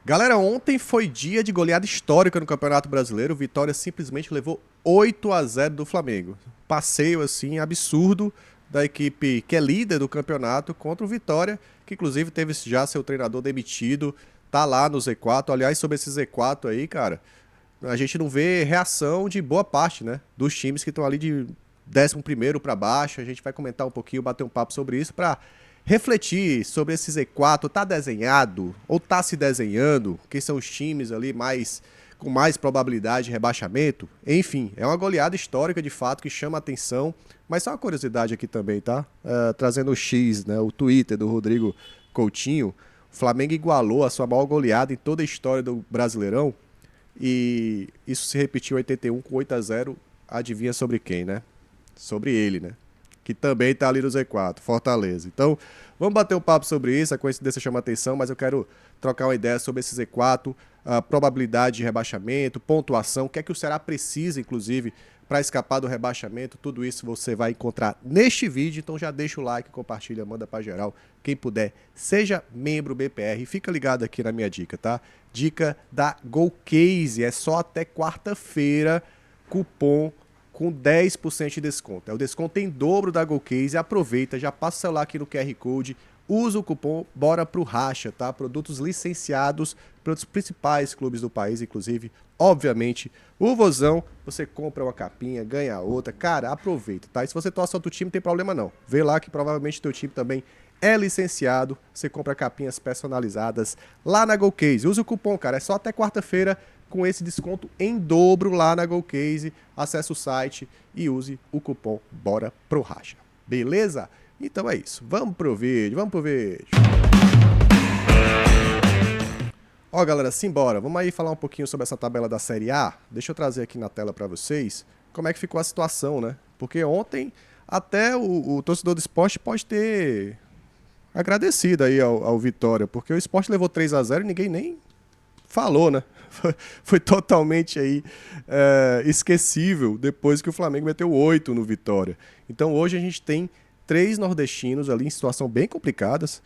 Galera, ontem foi dia de goleada histórica no Campeonato Brasileiro. O Vitória simplesmente levou 8-0 do Flamengo. Passeio assim absurdo da equipe que é líder do campeonato contra o Vitória, que inclusive teve já seu treinador demitido, tá lá no Z4. Aliás, sobre esse Z4 aí, cara, a gente não vê reação de boa parte, né, dos times que estão ali de 11º para baixo. A gente vai comentar um pouquinho, bater um papo sobre isso para refletir sobre esse Z4. Tá desenhado ou tá se desenhando? Quem são os times ali mais com mais probabilidade de rebaixamento? Enfim, é uma goleada histórica de fato que chama a atenção. Mas só uma curiosidade aqui também, tá? Trazendo o X, né, o Twitter do Rodrigo Coutinho. O Flamengo igualou a sua maior goleada em toda a história do Brasileirão. E isso se repetiu em 81 com 8-0. Adivinha sobre quem, né? Sobre ele, né? Que também tá ali no Z4, Fortaleza. Então, vamos bater um papo sobre isso. A coincidência chama atenção, mas eu quero trocar uma ideia sobre esse Z4, a probabilidade de rebaixamento, pontuação, o que é que o Ceará precisa, inclusive, para escapar do rebaixamento. Tudo isso você vai encontrar neste vídeo. Então já deixa o like, compartilha, manda para geral. Quem puder, seja membro BPR. Fica ligado aqui na minha dica, tá? Dica da GoCase. É só até quarta-feira, cupom com 10% de desconto. O desconto em dobro da GoCase. Aproveita, já passa o celular aqui no QR Code, usa o cupom Bora Pro Racha, tá? Produtos licenciados pelos principais clubes do país, inclusive, obviamente, o Vozão. Você compra uma capinha, ganha outra. Cara, aproveita, tá? E se você torce outro time, não tem problema não. Vê lá que provavelmente teu time também é licenciado. Você compra capinhas personalizadas lá na GoCase. Usa o cupom, cara. É só até quarta-feira com esse desconto em dobro lá na GoCase. Acesse o site e use o cupom Bora Pro Racha. Beleza? Então é isso. Vamos pro vídeo, vamos pro vídeo. Ó, galera, simbora. Vamos aí falar um pouquinho sobre essa tabela da Série A. Deixa eu trazer aqui na tela para vocês como é que ficou a situação, né? Porque ontem até o torcedor do Sport pode ter agradecido aí ao Vitória, porque o Sport levou 3-0 e ninguém nem falou, né? Foi totalmente aí esquecível depois que o Flamengo meteu 8 no Vitória. Então hoje a gente tem 3 nordestinos ali em situação bem complicadas.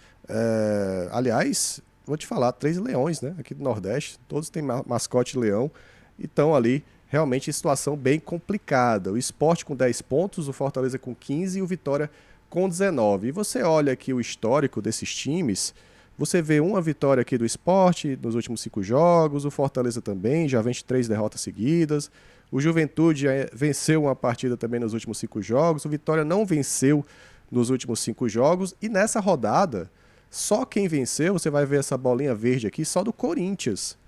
Aliás, vou te falar, 3 leões, né? Aqui do Nordeste, todos têm mascote leão e estão ali realmente em situação bem complicada. O Sport com 10 pontos, o Fortaleza com 15 e o Vitória com 19. E você olha aqui o histórico desses times, você vê uma vitória aqui do Sport nos últimos 5 jogos, o Fortaleza também, já vence 3 derrotas seguidas, o Juventude já venceu uma partida também nos últimos 5 jogos, o Vitória não venceu nos últimos 5 jogos, e nessa rodada, só quem venceu, você vai ver essa bolinha verde aqui, só do Corinthians.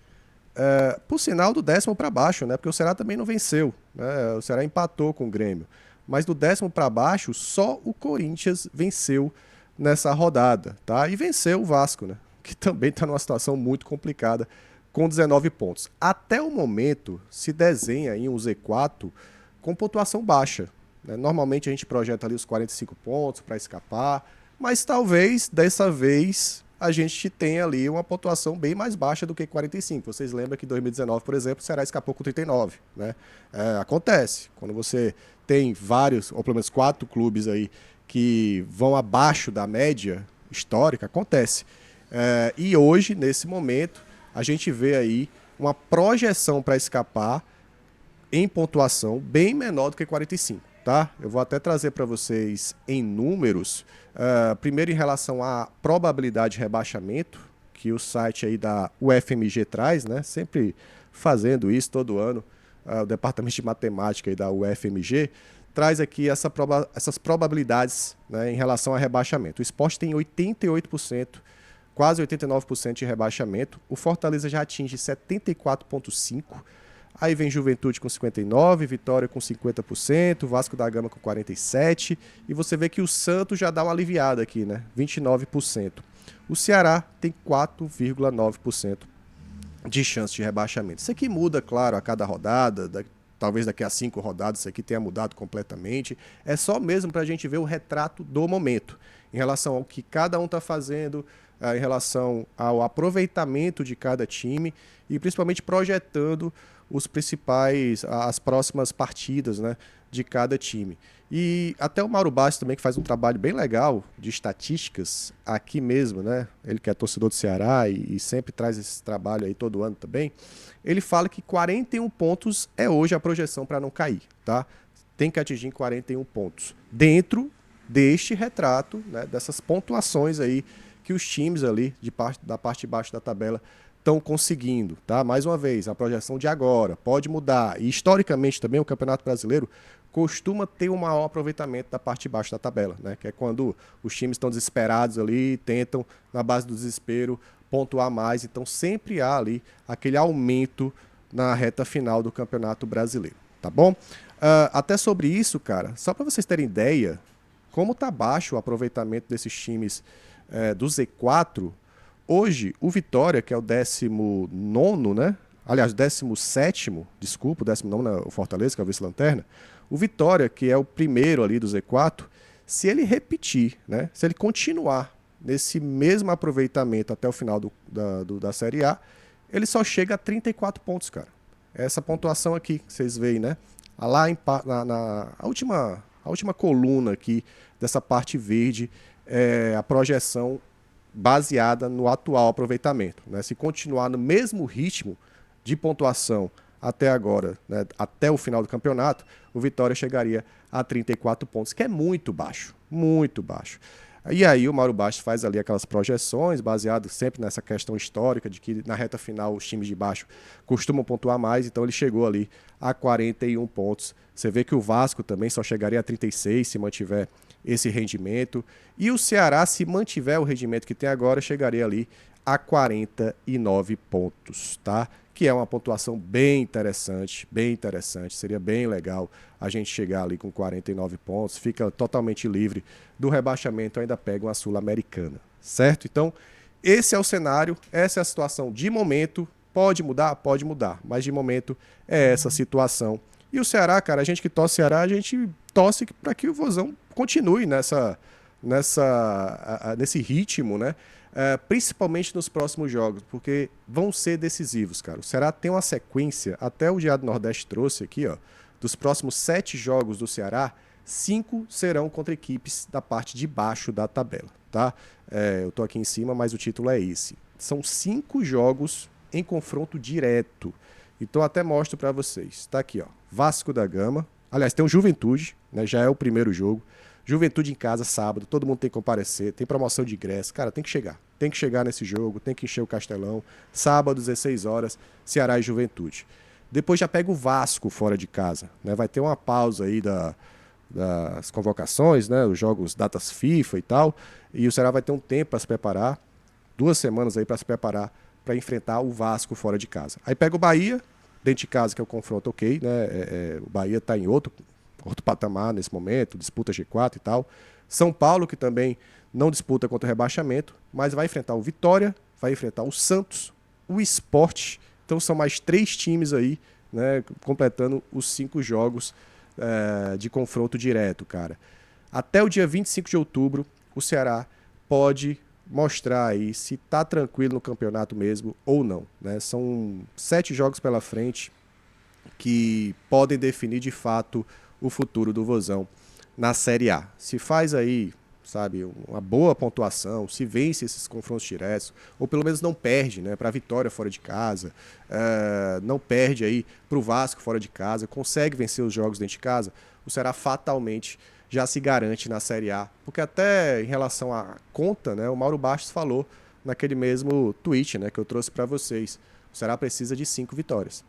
Por sinal do 10º para baixo, né? Porque o Ceará também não venceu, né? O Ceará empatou com o Grêmio. Mas do 10º para baixo, só o Corinthians venceu nessa rodada, tá? E venceu o Vasco, né? Que também está numa situação muito complicada, com 19 pontos. Até o momento, se desenha em um Z4 com pontuação baixa, né? Normalmente a gente projeta ali os 45 pontos para escapar, mas talvez dessa vez a gente tenha ali uma pontuação bem mais baixa do que 45. Vocês lembram que em 2019, por exemplo, o Ceará escapou com 39, né? Acontece. Quando você tem vários, ou pelo menos 4 clubes aí que vão abaixo da média histórica, acontece. E hoje, nesse momento, a gente vê aí uma projeção para escapar em pontuação bem menor do que 45, tá? Eu vou até trazer para vocês em números. Primeiro, em relação à probabilidade de rebaixamento, que o site aí da UFMG traz, né? Sempre fazendo isso todo ano. O departamento de matemática aí da UFMG traz aqui essas probabilidades, né, em relação a rebaixamento. O Sport tem 88%, quase 89% de rebaixamento. O Fortaleza já atinge 74,5%. Aí vem Juventude com 59%, Vitória com 50%, Vasco da Gama com 47%. E você vê que o Santos já dá uma aliviada aqui, né? 29%. O Ceará tem 4,9% de chance de rebaixamento. Isso aqui muda, claro, a cada rodada, talvez daqui a 5 rodadas isso aqui tenha mudado completamente. É só mesmo para a gente ver o retrato do momento, em relação ao que cada um está fazendo, em relação ao aproveitamento de cada time e principalmente projetando as próximas partidas, né, de cada time. E até o Mauro Bastos também, que faz um trabalho bem legal de estatísticas aqui mesmo, né? Ele que é torcedor do Ceará e sempre traz esse trabalho aí todo ano também. Ele fala que 41 pontos é hoje a projeção para não cair, tá? Tem que atingir 41 pontos dentro deste retrato, né, dessas pontuações aí que os times ali da parte de baixo da tabela estão conseguindo, tá? Mais uma vez, a projeção de agora pode mudar. E historicamente também o Campeonato Brasileiro costuma ter um maior aproveitamento da parte de baixo da tabela, né? Que é quando os times estão desesperados ali, tentam, na base do desespero, pontuar mais. Então sempre há ali aquele aumento na reta final do Campeonato Brasileiro, tá bom? Até sobre isso, cara, só para vocês terem ideia, como tá baixo o aproveitamento desses times do Z4, hoje o Vitória, que é o 19º, né? Aliás, 17º, desculpa, o 19º é o Fortaleza, que é o vice-lanterna. O Vitória, que é o primeiro ali do Z4, se ele repetir, né? Se ele continuar nesse mesmo aproveitamento até o final da Série A, ele só chega a 34 pontos, cara. Essa pontuação aqui, que vocês veem, né? Lá a última coluna aqui dessa parte verde é a projeção baseada no atual aproveitamento, né? Se continuar no mesmo ritmo de pontuação até agora, né, até o final do campeonato, o Vitória chegaria a 34 pontos, que é muito baixo, muito baixo. E aí o Mauro Bastos faz ali aquelas projeções, baseado sempre nessa questão histórica de que na reta final os times de baixo costumam pontuar mais, então ele chegou ali a 41 pontos. Você vê que o Vasco também só chegaria a 36 se mantiver esse rendimento. E o Ceará, se mantiver o rendimento que tem agora, chegaria ali a 49 pontos, tá? Que é uma pontuação bem interessante, seria bem legal a gente chegar ali com 49 pontos, fica totalmente livre do rebaixamento, ainda pega uma Sul-Americana, certo? Então, esse é o cenário, essa é a situação de momento, pode mudar, mas de momento é essa situação. E o Ceará, cara, a gente que torce Ceará, a gente torce para que o Vozão continue nesse ritmo, né? Principalmente nos próximos jogos, porque vão ser decisivos, cara. O Ceará tem uma sequência, até o Diário do Nordeste trouxe aqui, ó, dos próximos 7 jogos do Ceará, 5 serão contra equipes da parte de baixo da tabela, tá? Eu tô aqui em cima, mas o título é esse. São 5 jogos em confronto direto. Então até mostro para vocês. Tá aqui, ó, Vasco da Gama. Aliás, tem o Juventude, né? Já é o primeiro jogo. Juventude em casa, sábado, todo mundo tem que comparecer, tem promoção de ingresso. Cara, tem que chegar nesse jogo, tem que encher o Castelão. Sábado, 16 horas, Ceará e Juventude. Depois já pega o Vasco fora de casa, né? Vai ter uma pausa aí das convocações, né? Os jogos, datas FIFA e tal. E o Ceará vai ter um tempo para se preparar, 2 semanas aí para se preparar para enfrentar o Vasco fora de casa. Aí pega o Bahia, dentro de casa, que é o confronto ok, né? O Bahia está em outro patamar nesse momento, disputa G4 e tal. São Paulo, que também não disputa contra o rebaixamento, mas vai enfrentar o Vitória, vai enfrentar o Santos, o Sport. Então são mais 3 times aí, né, completando os 5 jogos de confronto direto, cara. Até o dia 25 de outubro, o Ceará pode mostrar aí se tá tranquilo no campeonato mesmo ou não, né? São 7 jogos pela frente que podem definir de fato o futuro do Vozão na Série A. Se faz aí, sabe, uma boa pontuação, se vence esses confrontos diretos, ou pelo menos não perde, né, para a Vitória fora de casa, não perde aí para o Vasco fora de casa, consegue vencer os jogos dentro de casa, o Ceará fatalmente já se garante na Série A. Porque até em relação à conta, né, o Mauro Bastos falou naquele mesmo tweet, né, que eu trouxe para vocês. O Ceará precisa de 5 vitórias.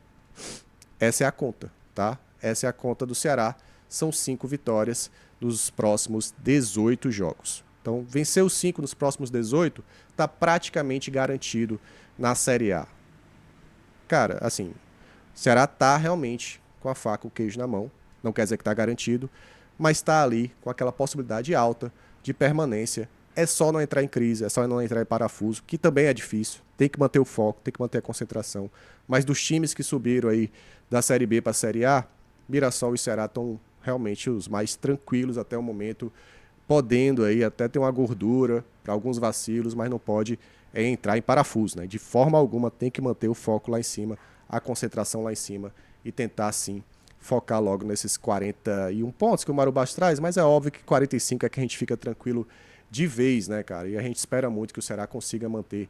Essa é a conta, tá? Essa é a conta do Ceará. São 5 vitórias nos próximos 18 jogos. Então, vencer os 5 nos próximos 18 está praticamente garantido na Série A. Cara, assim, o Ceará tá realmente com a faca e o queijo na mão. Não quer dizer que está garantido, mas está ali com aquela possibilidade alta de permanência. É só não entrar em crise, é só não entrar em parafuso, que também é difícil. Tem que manter o foco, tem que manter a concentração. Mas dos times que subiram aí da Série B para a Série A, Mirassol e Ceará estão realmente os mais tranquilos até o momento, podendo aí até ter uma gordura para alguns vacilos, mas não pode entrar em parafuso, né? De forma alguma tem que manter o foco lá em cima, a concentração lá em cima e tentar sim focar logo nesses 41 pontos que o Marubá traz, mas é óbvio que 45 é que a gente fica tranquilo de vez, né, cara? E a gente espera muito que o Ceará consiga manter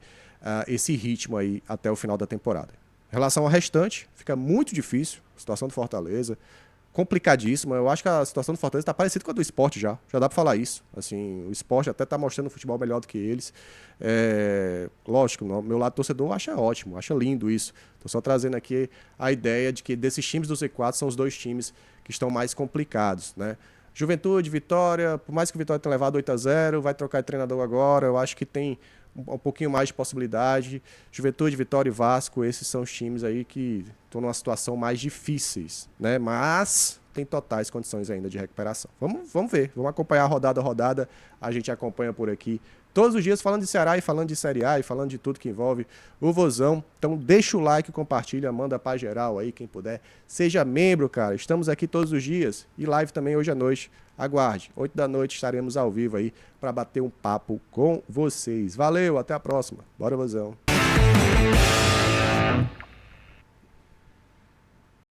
esse ritmo aí até o final da temporada. Em relação ao restante, fica muito difícil, a situação do Fortaleza, complicadíssima. Eu acho que a situação do Fortaleza está parecida com a do Sport já dá para falar isso. Assim, o Sport até está mostrando um futebol melhor do que eles. Lógico, meu lado torcedor acha ótimo, acha lindo isso. Estou só trazendo aqui a ideia de que desses times do Z4 são os dois times que estão mais complicados, né? Juventude, Vitória, por mais que o Vitória tenha levado 8-0, vai trocar de treinador agora, eu acho que tem um pouquinho mais de possibilidade. Juventude, Vitória e Vasco, esses são os times aí que estão numa situação mais difíceis, né? Mas tem totais condições ainda de recuperação. Vamos ver, vamos acompanhar rodada a rodada, a gente acompanha por aqui todos os dias falando de Ceará e falando de Série A e falando de tudo que envolve o Vozão. Então deixa o like, compartilha, manda pra geral aí, quem puder. Seja membro, cara. Estamos aqui todos os dias e live também hoje à noite. Aguarde. 8 da noite estaremos ao vivo aí para bater um papo com vocês. Valeu, até a próxima. Bora, Vozão.